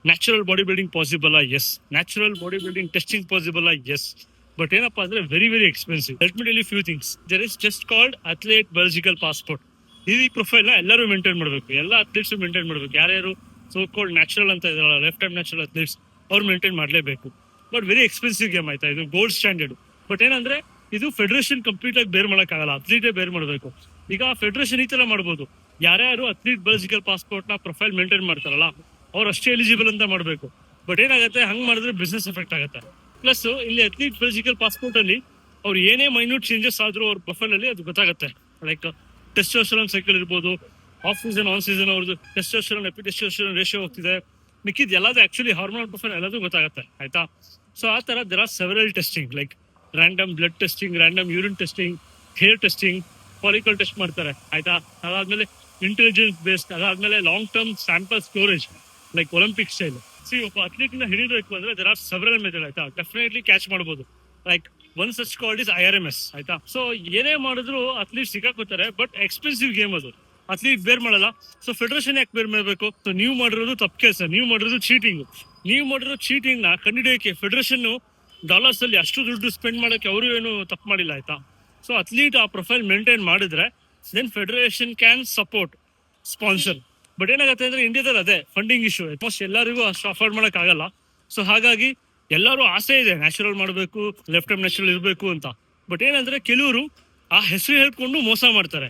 Natural body building possible S, natural body building testing possible S, but ಏನಪ್ಪಾ ಅಂದ್ರೆ very very expensive. Let me tell you few things. There is just called athlete biological passport. ಈ profile ನ ಎಲ್ಲರೂ maintain ಮಾಡಬೇಕು, ಎಲ್ಲ athletes maintain ಮಾಡಬೇಕು. ಯಾರ್ಯಾರು so called natural ಅಂತ ಇದಾರಲ್ಲ, ಲೆಫ್ಟ್ ಟೈಮ್ ನ್ಯಾಚುರಲ್ ಅಥ್ಲೀಟ್ಸ್, ಅವ್ರು ಮೇಂಟೈನ್ ಮಾಡಲೇಬೇಕು. ಬಟ್ ವೆರಿ ಎಕ್ಸ್ಪೆನ್ಸಿವ್ ಗೇಮ್ ಆಯ್ತಾ ಇದು, ಗೋಲ್ಡ್ ಸ್ಟ್ಯಾಂಡರ್ಡ್. ಬಟ್ ಏನಂದ್ರೆ ಇದು ಫೆಡರೇಷನ್ ಕಂಪ್ಲೀಟ್ ಆಗಿ ಬೇರ್ ಮಾಡಕ್ಕಾಗಲ್ಲ, ಅಥ್ಲೀಟೇ ಬೇರ್ ಮಾಡಬೇಕು. ಈಗ ಫೆಡರೇಷನ್ ಈ ತರ ಮಾಡ್ಬೋದು, ಯಾರ್ಯಾರು ಅಥ್ಲೀಟ್ ಬಯೋಲಜಿಕಲ್ ಪಾಸ್ಪೋರ್ಟ್ ನ ಪ್ರೊಫೈಲ್ ಮೇಂಟೈನ್ ಮಾಡ್ತಾರಲ್ಲ ಅವ್ರು ಅಷ್ಟೇ ಎಲಿಜಿಬಲ್ ಅಂತ ಮಾಡಬೇಕು. ಬಟ್ ಏನಾಗುತ್ತೆ, ಹಂಗ್ ಮಾಡಿದ್ರೆ ಬಿಸ್ನೆಸ್ ಎಫೆಕ್ಟ್ ಆಗುತ್ತೆ. ಪ್ಲಸ್ ಇಲ್ಲಿ ಅಥ್ಲೀಟ್ ಬಯೋಲಜಿಕಲ್ ಪಾಸ್ಪೋರ್ಟ್ ಅಲ್ಲಿ ಅವ್ರು ಏನೇ ಮೈನ್ಯೂಟ್ ಚೇಂಜಸ್ ಆದ್ರೂ ಅವ್ರ ಪ್ರೊಫೈಲ್ ಅಲ್ಲಿ ಅದು ಗೊತ್ತಾಗುತ್ತೆ. ಲೈಕ್ ಟೆಸ್ಟೋಸ್ಟೆರಾನ್ ಸೈಕಲ್ ಇರ್ಬೋದು, ಆಫ್ ಸೀಸನ್ ಆನ್ ಸೀಸನ್ ಅವ್ರದ್ದು ಟೆಸ್ಟೋಸ್ಟೆರಾನ್ ಎಪಿಟೆಸ್ಟೋಸ್ಟೆರಾನ್ ರೇಷಿಯೋ ಹೋಗ್ತಿದೆ, ಮಿಕ್ಕಿದ್ ಎಲ್ಲದು ಆಕ್ಚುಲಿ ಹಾರ್ಮೋನ್ ಪ್ರೊಫೈಲ್ ಎಲ್ಲದೂ ಗೊತ್ತಾಗುತ್ತೆ ಆಯ್ತಾ. ಸೊ ಆ ತರ there are several testing, like random blood testing, random urine testing, hair testing, follicle test ಮಾಡ್ತಾರೆ ಆಯ್ತಾ. ಅದಾದ್ಮೇಲೆ ಇಂಟೆಲಿಜೆನ್ಸ್ ಬೇಸ್ಡ್, ಅದಾದ್ಮೇಲೆ long term sample storage like Olympic style. C ಒಬ್ಬ ಅಥ್ಲೀಟ್ ನ ಹಿಡಿಬೇಕು ಅಂದ್ರೆ ದೇರ್ ಆರ್ ಸೆವೆರಲ್ ಮೆಥಡ್ ಆಯ್ತಾ, ಡೆಫಿನೆಟ್ಲಿ ಕ್ಯಾಚ್ ಮಾಡಬಹುದು. Like one such called is IRMS ಆಯ್ತಾ. ಸೊ ಏನೇ ಮಾಡಿದ್ರು ಅಥ್ಲೀಟ್ ಸಿಕ್ಕಾಕೋತಾರೆ, ಬಟ್ ಎಕ್ಸ್ಪೆನ್ಸಿವ್ ಗೇಮ್ ಅದು, ಅಥ್ಲೀಟ್ ಬೇರ್ ಮಾಡಲ್ಲ. ಸೊ ಫೆಡರೇಷನ್ ಯಾಕೆ ಬೇರ್ ಮಾಡಬೇಕು? ಸೊ ನೀವು ಮಾಡಿರೋದು ತಪ್ಪು ಕೆಲಸ, ನೀವು ಮಾಡಿರೋದು ಚೀಟಿಂಗ್. ನೀವು ಮಾಡಿರೋ ಚೀಟಿಂಗ್ ನ ಕಂಡುಹಿಡಿಯೋಕೆ ಫೆಡರೇಷನ್ ಡಾಲರ್ಸ್ ಅಲ್ಲಿ ಅಷ್ಟು ದುಡ್ಡು ಸ್ಪೆಂಡ್ ಮಾಡೋಕೆ ಅವರು ಏನು ತಪ್ಪು ಮಾಡಿಲ್ಲ ಆಯ್ತಾ. ಸೊ ಅಥ್ಲೀಟ್ ಆ ಪ್ರೊಫೈಲ್ ಮೇಂಟೈನ್ ಮಾಡಿದ್ರೆ then federation can support sponsor. But ಏನಾಗುತ್ತೆ ಅಂದ್ರೆ ಇಂಡಿಯಾದಲ್ಲಿ ಅದೇ ಫಂಡಿಂಗ್ ಇಶ್ಯೂ, ಆಲ್ಮೋಸ್ಟ್ ಎಲ್ಲರಿಗೂ ಅಷ್ಟು ಅಫೋರ್ಡ್ ಮಾಡಕ್ ಆಗಲ್ಲ. ಸೊ ಹಾಗಾಗಿ ಎಲ್ಲರೂ ಆಸೆ ಇದೆ ನ್ಯಾಚುರಲ್ ಮಾಡಬೇಕು, ಲೆಫ್ಟ್ ಟೈಮ್ ನ್ಯಾಚುರಲ್ ಇರಬೇಕು ಅಂತ. ಬಟ್ ಏನಂದ್ರೆ ಕೆಲವರು ಆ ಹೆಸರು ಹೇಳ್ಕೊಂಡು ಮೋಸ ಮಾಡ್ತಾರೆ.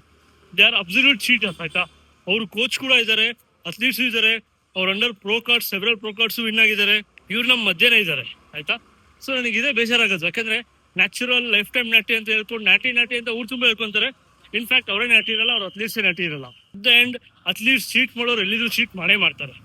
ದೇ ಆರ್ ಅಬ್ಸಲ್ಯೂಟ್ ಚೀಟರ್ಸ್ ಆಯ್ತಾ. ಅವ್ರು ಕೋಚ್ ಕೂಡ ಇದ್ದಾರೆ, ಅಥ್ಲೀಟ್ಸ್ ಇದ್ದಾರೆ, ಅವ್ರ under pro cards, several pro cards win ಆಗಿದ್ದಾರೆ. ಇವ್ರು ನಮ್ಮ ಮಧ್ಯನೇ ಇದ್ದಾರೆ ಆಯ್ತಾ. ಸೊ ನನಗೆ ಇದೇ ಬೇಜಾರಾಗುತ್ತೆ, ಯಾಕಂದ್ರೆ ನ್ಯಾಚುರಲ್ ಲೈಫ್ ಟೈಮ್ ನಾಟಿ ಅಂತ ಹೇಳ್ಕೊಂಡು ನಾಟಿ ಅಂತ ಊರು ತುಂಬ ಹೇಳ್ಕೊಂತಾರೆ. ಇನ್ಫ್ಯಾಕ್ಟ್ ಅವರೇ ನಾಟಿ ಇರಲ್ಲ, ಅವ್ರ ಅಥ್ಲೀಟ್ಸೇ ನಾಟಿ ಇರಲ್ಲ. ದ ಎಂಡ್ ಅಥ್ಲೀಟ್ಸ್ ಚೀಟ್ ಮಾಡೋರು ಎಲ್ಲಿದ್ರು ಚೀಟ್ ಮಾಡೇ ಮಾಡ್ತಾರೆ.